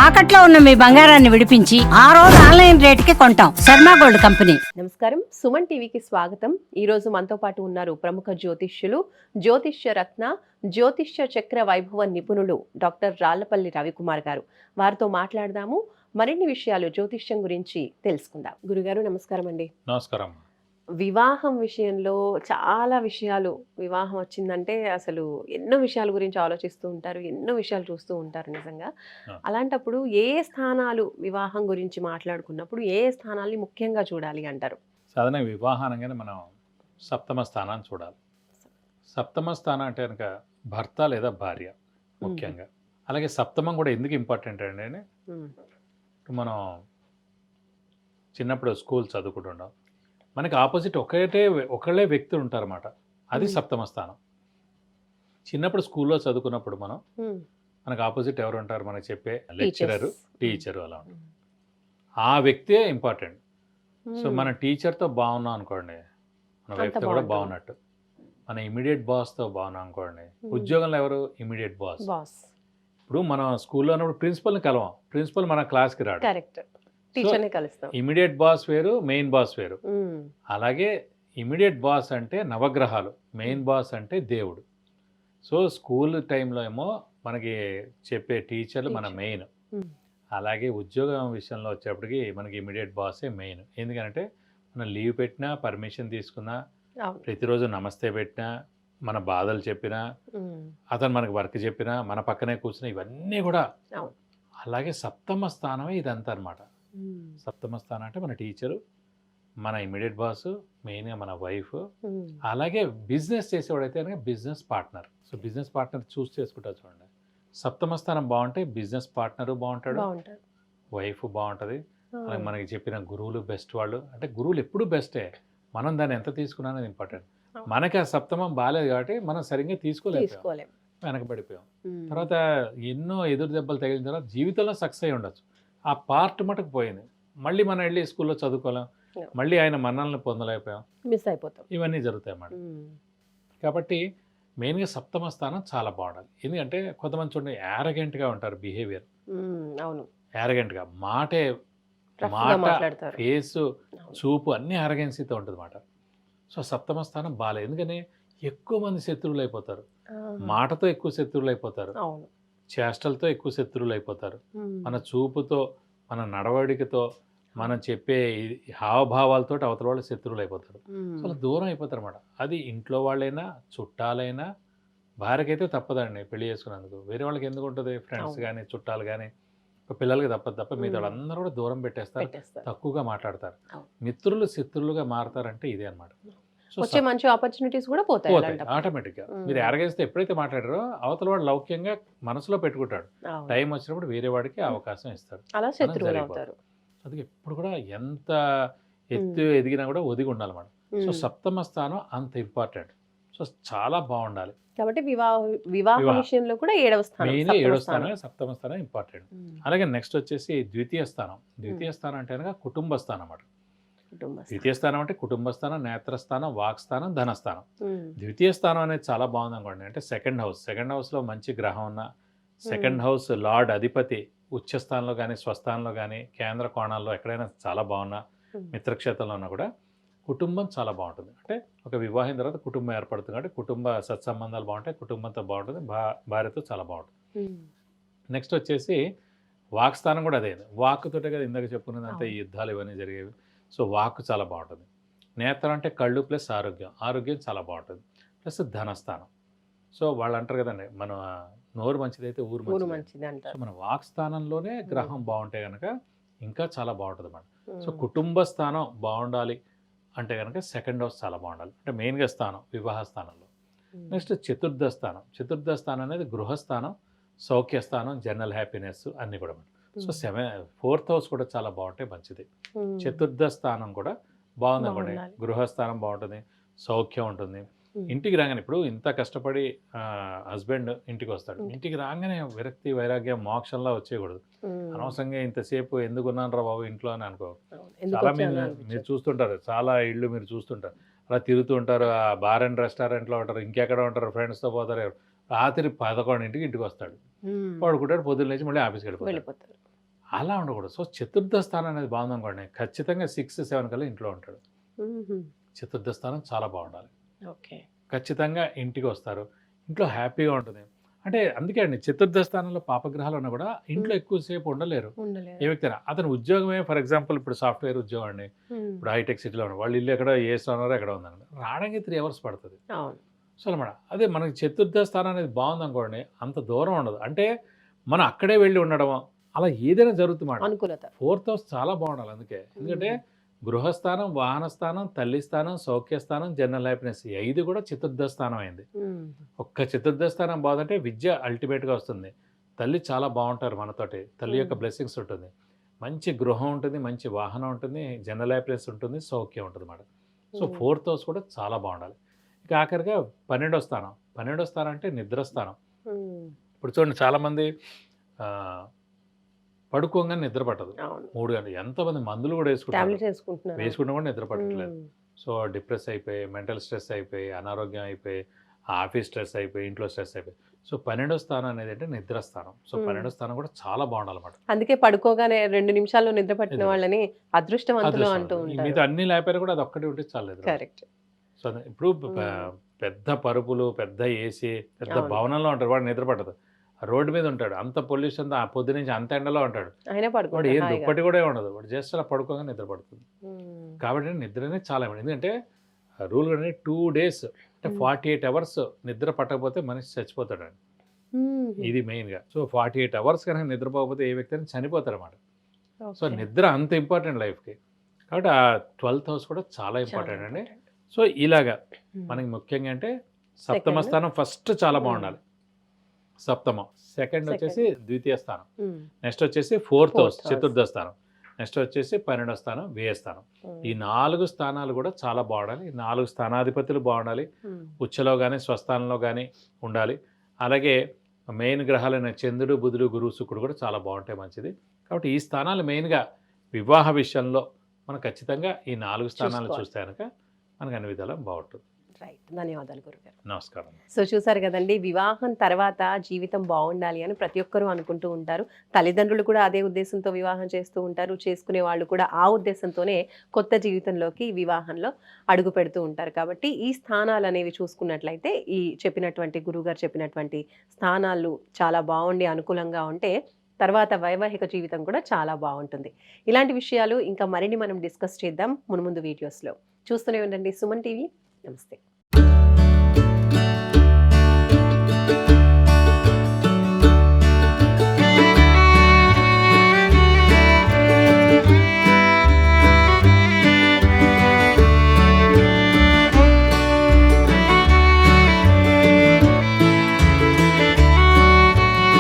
తాకట్లో ఉన్న మీ బంగారాన్ని విడిపించి ఆ రోజు ఆన్లైన్ రేటుకి కొంటాం. Sharma gold company. నమస్కారం, సుమన్ టీవీకి స్వాగతం. ఈ రోజు మనతో పాటు ఉన్నారు ప్రముఖ జ్యోతిష్యులు, జ్యోతిష్య రత్న, జ్యోతిష్య చక్ర వైభవ నిపుణులు డాక్టర్ రాళ్లపల్లి రవికుమార్ గారు. వారితో మాట్లాడదాము, మరిన్ని విషయాలు జ్యోతిష్యం గురించి తెలుసుకుందాం. గురుగారు నమస్కారం అండి. నమస్కారం. వివాహం విషయంలో చాలా విషయాలు, వివాహం వచ్చిందంటే అసలు ఎన్నో విషయాల గురించి ఆలోచిస్తూ ఉంటారు, ఎన్నో విషయాలు చూస్తూ ఉంటారు నిజంగా. అలాంటప్పుడు ఏ స్థానాలు వివాహం గురించి మాట్లాడుకున్నప్పుడు ఏ స్థానాల్ని ముఖ్యంగా చూడాలి అంటారు? సాధారణ వివాహం అనగానే మనం సప్తమ స్థానాన్ని చూడాలి. సప్తమ స్థానం అంటే కనుక భర్త లేదా భార్య ముఖ్యంగా. అలాగే సప్తమం కూడా ఎందుకు ఇంపార్టెంట్ అంటే మనం చిన్నప్పుడు స్కూల్ చదువుకుంటున్నాం, మనకి ఆపోజిట్ ఒకళ్ళే వ్యక్తులు ఉంటారన్నమాట. అది సప్తమ స్థానం. చిన్నప్పుడు స్కూల్లో చదువుకున్నప్పుడు మనకు ఆపోజిట్ ఎవరు ఉంటారు? మనకు చెప్పే లెక్చరరు, టీచరు అలా ఉంటారు. ఆ వ్యక్తే ఇంపార్టెంట్. సో మన టీచర్తో బాగున్నాం అనుకోండి, మన వైఫ్తో కూడా బాగున్నట్టు. మన ఇమీడియట్ బాస్తో బాగున్నాం అనుకోండి, ఉద్యోగంలో ఎవరు ఇమీడియట్ బాస్. ఇప్పుడు మనం స్కూల్లో ఉన్నప్పుడు ప్రిన్సిపల్ని కలవం, ప్రిన్సిపల్ మన క్లాస్కి రాడు. కరెక్ట్, టీచర్ని కలుస్తాం. ఇమీడియట్ బాస్ వేరు, మెయిన్ బాస్ వేరు. అలాగే ఇమీడియట్ బాస్ అంటే నవగ్రహాలు, మెయిన్ బాస్ అంటే దేవుడు. సో స్కూల్ టైంలో ఏమో మనకి చెప్పే టీచర్లు మన మెయిన్. అలాగే ఉద్యోగం విషయంలో వచ్చేప్పటికి మనకి ఇమీడియట్ బాసే మెయిన్. ఎందుకంటే మనం లీవ్ పెట్టినా, పర్మిషన్ తీసుకున్నా, ప్రతిరోజు నమస్తే పెట్టినా, మన బాధలు చెప్పినా, అతను మనకి వర్క్ చెప్పినా, మన పక్కనే కూర్చున్నా, ఇవన్నీ కూడా. అలాగే సప్తమ స్థానమే ఇదంతా అనమాట. సప్తమ స్థానం అంటే మన టీచరు, మన ఇమీడియట్ బాస్, మెయిన్గా మన వైఫ్. అలాగే బిజినెస్ చేసేవాడైతే కనుక business partner. So business partner choose చేసుకుంటారు చూడండి. సప్తమ స్థానం బాగుంటే బిజినెస్ పార్ట్నరు బాగుంటాడు, వైఫ్ బాగుంటుంది. అలాగే మనకి చెప్పిన గురువులు బెస్ట్ వాళ్ళు. అంటే గురువులు ఎప్పుడూ బెస్టే, మనం దాన్ని ఎంత తీసుకున్నా అనేది ఇంపార్టెంట్. మనకి ఆ సప్తమం బాగాలేదు కాబట్టి మనం సరిగ్గా తీసుకోలేము, వెనకబడిపోయాం. తర్వాత ఎన్నో ఎదురు దెబ్బలు తగిలిన తర్వాత జీవితంలో సక్సెస్ అయి ఉండొచ్చు, ఆ పార్ట్ మటుకు పోయింది. మళ్ళీ మనం వెళ్ళి స్కూల్లో చదువుకోలేం, మళ్ళీ ఆయన మన్నల్ని పొందలేకపోయాం, మిస్ అయిపోతాం. ఇవన్నీ జరుగుతాయి అన్నమాట. కాబట్టి మెయిన్గా సప్తమ స్థానం చాలా బాగుండాలి. ఎందుకంటే కొంతమంది చూడండి యారగెంట్గా ఉంటారు, బిహేవియర్. అవును, యారగెంట్గా మాట, ఫేసు, చూపు అన్నీ యారగెన్సీతో ఉంటుంది అన్నమాట. సో సప్తమ స్థానం బాగాలేదు. ఎందుకని ఎక్కువ మంది శత్రువులు అయిపోతారు, మాటతో ఎక్కువ శత్రువులు అయిపోతారు, చేష్టలతో ఎక్కువ శత్రువులు అయిపోతారు, మన చూపుతో, మన నడవడికతో, మనం చెప్పే హావభావాలతో అవతల వాళ్ళు శత్రువులు అయిపోతారు. చాలా దూరం అయిపోతారు అన్నమాట. అది ఇంట్లో వాళ్ళైనా, చుట్టాలైనా. భార్యకైతే తప్పదండి పెళ్లి చేసుకున్నందుకు, వేరే వాళ్ళకి ఎందుకు ఉంటుంది? ఫ్రెండ్స్ కానీ, చుట్టాలు కానీ, పిల్లలకి తప్ప మిగతా వాళ్ళందరూ కూడా దూరం పెట్టేస్తారు, తక్కువగా మాట్లాడతారు. మిత్రులు శత్రువులుగా మారతారంటే ఇదే అనమాట. వచ్చే మంచి ఆపర్చునిటీస్ కూడా పోతాయి ఆటోమేటిక్గా. మీరు ఎరగేస్తే ఎప్పుడైతే మాట్లాడారో అవతల వాడు లౌక్యంగా మనసులో పెట్టుకుంటాడు, టైం వచ్చినప్పుడు వేరే వాడికి అవకాశం ఇస్తాడు. అది ఎప్పుడు కూడా ఎంత ఎత్తు ఎదిగినా కూడా ఒదిగి ఉండాలన్నమాట. సో సప్తమ స్థానం అంత ఇంపార్టెంట్. సో చాలా బాగుండాలి. కాబట్టి వివాహ విషయంలో కూడా ఏడవ స్థానం, సప్తమ స్థానం ఇంపార్టెంట్. అలాగే నెక్స్ట్ వచ్చేసి ద్వితీయ స్థానం. ద్వితీయ స్థానం అంటే కనుక కుటుంబ స్థానం అన్నమాట. ద్వితీయ స్థానం అంటే కుటుంబ స్థానం, నేత్రస్థానం, వాక్ స్థానం, ధనస్థానం. ద్వితీయ స్థానం అనేది చాలా బాగుంది అనుకోండి. అంటే సెకండ్ హౌస్లో మంచి గ్రహం ఉన్న, సెకండ్ హౌస్ లార్డ్ అధిపతి ఉచ్చ స్థానంలో కానీ, స్వస్థానంలో కానీ, కేంద్ర కోణాల్లో ఎక్కడైనా చాలా బాగున్నా, మిత్రక్షేత్రంలో ఉన్నా కూడా కుటుంబం చాలా బాగుంటుంది. అంటే ఒక వివాహం తర్వాత కుటుంబం ఏర్పడుతుంది కాబట్టి కుటుంబ సత్సంబంధాలు బాగుంటాయి, కుటుంబంతో బాగుంటుంది, భార్యతో చాలా బాగుంటుంది. నెక్స్ట్ వచ్చేసి వాక్ స్థానం కూడా అదే. వాక్తోటే కదా ఇందాక చెప్పుకున్నదంటే ఈ యుద్ధాలు ఇవన్నీ జరిగేవి. సో వాక్ చాలా బాగుంటుంది. నేత్రం అంటే కళ్ళు ప్లస్ ఆరోగ్యం చాలా బాగుంటుంది. ప్లస్ ధనస్థానం. సో వాళ్ళు అంటారు కదండి, మన నోరు మంచిదైతే ఊరు మంచిది అంటారు. సో మన వాక్ స్థానంలోనే గ్రహం బాగుంటే కనుక ఇంకా చాలా బాగుంటుంది అన్నమాట. సో కుటుంబ స్థానం బాగుండాలి అంటే కనుక సెకండ్ హౌస్ చాలా బాగుండాలి. అంటే మెయిన్గా స్థానం వివాహ స్థానంలో. నెక్స్ట్ చతుర్థ స్థానం అనేది గృహస్థానం, సౌఖ్యస్థానం, జనరల్ హ్యాపీనెస్ అన్నీ కూడా. సో ఫోర్త్ హౌస్ కూడా చాలా బాగుంటే మంచిది. చతుర్థ స్థానం కూడా బాగుంది అనుకోండి, గృహస్థానం బాగుంటుంది, సౌఖ్యం ఉంటుంది. ఇంటికి రాగానే ఇప్పుడు ఇంత కష్టపడి హస్బెండ్ ఇంటికి వస్తాడు, ఇంటికి రాగానే విరక్తి, వైరాగ్యం, మోక్షంలా వచ్చేయకూడదు. అనవసరంగా ఇంతసేపు ఎందుకున్నాను రా బాబు ఇంట్లో అని అనుకో. చాలా మీరు చూస్తుంటారు, చాలా ఇళ్ళు మీరు చూస్తుంటారు, అలా తిరుగుతూ ఉంటారు, ఆ బార్ అండ్ రెస్టారెంట్లో ఉంటారు, ఇంకెక్కడ ఉంటారు, ఫ్రెండ్స్తో పోతారు. రాత్రి 11ంటికి ఇంటికి వస్తాడు, పడుకుంటాడు, పొద్దున్న లేచి మళ్ళీ ఆఫీస్కి వెళ్ళిపోతారు. అలా ఉండకూడదు. సో చతుర్థ స్థానం అనేది బాగుందనుకోండి, ఖచ్చితంగా 6-7 కల్లా ఇంట్లో ఉంటాడు. చతుర్థ స్థానం చాలా బాగుండాలి. ఓకే. ఖచ్చితంగా ఇంటికి వస్తారు, ఇంట్లో హ్యాపీగా ఉంటుంది. అంటే అందుకే అండి, చతుర్థ స్థానంలో పాపగ్రహాలు ఉన్నా కూడా ఇంట్లో ఎక్కువసేపు ఉండలేరు. ఏ వ్యక్తి అయినా. అతని ఉద్యోగమే ఫర్ ఎగ్జాంపుల్ ఇప్పుడు సాఫ్ట్వేర్ ఉద్యోగం అండి, ఇప్పుడు హైటెక్ సిటీలో ఉన్నారు, వాళ్ళు ఇల్లు ఎక్కడ ఏ స్థానంలో ఎక్కడ ఉందండి, రావడానికి 3 hours పడుతుంది. సో అనమాట అదే మనకి చతుర్థ స్థానం అనేది బాగుందనుకోండి, అంత దూరం ఉండదు. అంటే మనం అక్కడే వెళ్ళి ఉండడం అలా ఏదైనా జరుగుతుంది. అనుకూలత 4th house చాలా బాగుండాలి. అందుకే ఎందుకంటే గృహస్థానం, వాహనస్థానం, తల్లి స్థానం, సౌఖ్యస్థానం, జనరల్ హ్యాపీనెస్, ఈ 5 కూడా చతుర్థ స్థానం అయింది. ఒక్క చతుర్థ స్థానం బాగుందంటే విద్య అల్టిమేట్గా వస్తుంది. తల్లి చాలా బాగుంటారు మనతోటి, తల్లి యొక్క బ్లెస్సింగ్స్ ఉంటుంది, మంచి గృహం ఉంటుంది, మంచి వాహనం ఉంటుంది, జనరల్ హ్యాపీనెస్ ఉంటుంది, సౌఖ్యం ఉంటుంది అన్నమాట. సో 4th house కూడా చాలా బాగుండాలి. ఇక ఆఖరిగా 12వ స్థానం. 12వ స్థానం అంటే నిద్రస్థానం. ఇప్పుడు చూడండి చాలామంది పడుకోగానే నిద్ర పట్టదు, 3 గంటలు. ఎంతమంది మందులు కూడా వేసుకుంటున్నా కూడా నిద్ర పట్టట్లేదు. సో డిప్రెస్ అయిపోయి, మెంటల్ స్ట్రెస్ అయిపోయి, అనారోగ్యం అయిపోయి, ఆఫీస్ స్ట్రెస్ అయిపోయి, ఇంట్లో స్ట్రెస్ అయిపోయి. సో 12వ స్థానం అనేది అంటే నిద్ర స్థానం. సో 12వ స్థానం కూడా చాలా బాగుండాలన్నమాట. అందుకే పడుకోగానే 2 నిమిషాల్లో నిద్ర పట్టిన వాళ్ళని అదృష్టవంతులు అంటూ ఉంటారు. మిగతా అన్ని లేకపోయినా కూడా అది ఒక్కటి ఉంటే చాలేదు. కరెక్ట్. సో ఇప్పుడు పెద్ద పరుపులు, పెద్ద ఏసీ, పెద్ద భవనంలో ఉంటారు, వాడు నిద్ర పట్టదు. రోడ్డు మీద ఉంటాడు, అంత పొల్యూషన్, ఆ పొద్దు నుంచి అంత ఎండలో ఉంటాడు, వాడు ఏ దుప్పటి కూడా ఉండదు, వాడు జస్ట్ అలా పడుకోగా నిద్ర పడుతుంది. కాబట్టి నిద్రనే చాలా ఇవ్వండి. ఎందుకంటే రూల్ అనేది 2 days అంటే 48 hours నిద్ర పట్టకపోతే మనిషి చచ్చిపోతాడండి. ఇది మెయిన్గా. సో 48 hours కనుక నిద్రపోకపోతే ఏ వ్యక్తి అయినా చనిపోతారు అన్నమాట. సో నిద్ర అంత ఇంపార్టెంట్ లైఫ్కి. కాబట్టి ఆ 12th house కూడా చాలా ఇంపార్టెంట్ అండి. సో ఇలాగా మనకి ముఖ్యంగా అంటే సప్తమ స్థానం ఫస్ట్ చాలా బాగుండాలి, సప్తమం. సెకండ్ వచ్చేసి ద్వితీయ స్థానం. నెక్స్ట్ వచ్చేసి 4th house చతుర్థ స్థానం. నెక్స్ట్ వచ్చేసి 12వ స్థానం వ్యయ స్థానం. ఈ 4 స్థానాలు కూడా చాలా బాగుండాలి. ఈ 4 స్థానాధిపతులు బాగుండాలి, ఉచ్చలో కానీ స్వస్థానంలో కానీ ఉండాలి. అలాగే మెయిన్ గ్రహాలైన చంద్రుడు, బుధుడు, గురువు, శుక్రుడు కూడా చాలా బాగుంటాయి, మంచిది. కాబట్టి ఈ స్థానాలు మెయిన్గా వివాహ విషయంలో మనం ఖచ్చితంగా ఈ 4 స్థానాలు చూస్తే కనుక మనకు అన్ని విధాలా బాగుంటుంది. రైట్. ధన్యవాదాలు గురుగారు. నమస్కారం. సో చూసారు కదండి, వివాహం తర్వాత జీవితం బాగుండాలి అని ప్రతి ఒక్కరూ అనుకుంటూ ఉంటారు. తల్లిదండ్రులు కూడా అదే ఉద్దేశంతో వివాహం చేస్తూ ఉంటారు, చేసుకునే వాళ్ళు కూడా ఆ ఉద్దేశంతోనే కొత్త జీవితంలోకి వివాహంలో అడుగు పెడుతూ ఉంటారు. కాబట్టి ఈ స్థానాలు అనేవి చూసుకున్నట్లయితే ఈ చెప్పినటువంటి గురుగారు చెప్పినటువంటి స్థానాలు చాలా బాగుండి అనుకూలంగా ఉంటే తర్వాత వైవాహిక జీవితం కూడా చాలా బాగుంటుంది. ఇలాంటి విషయాలు ఇంకా మరిన్ని మనం డిస్కస్ చేద్దాం మున్ముందు వీడియోస్లో. చూస్తూనే ఉండండి సుమన్ టీవీ. నమస్తే.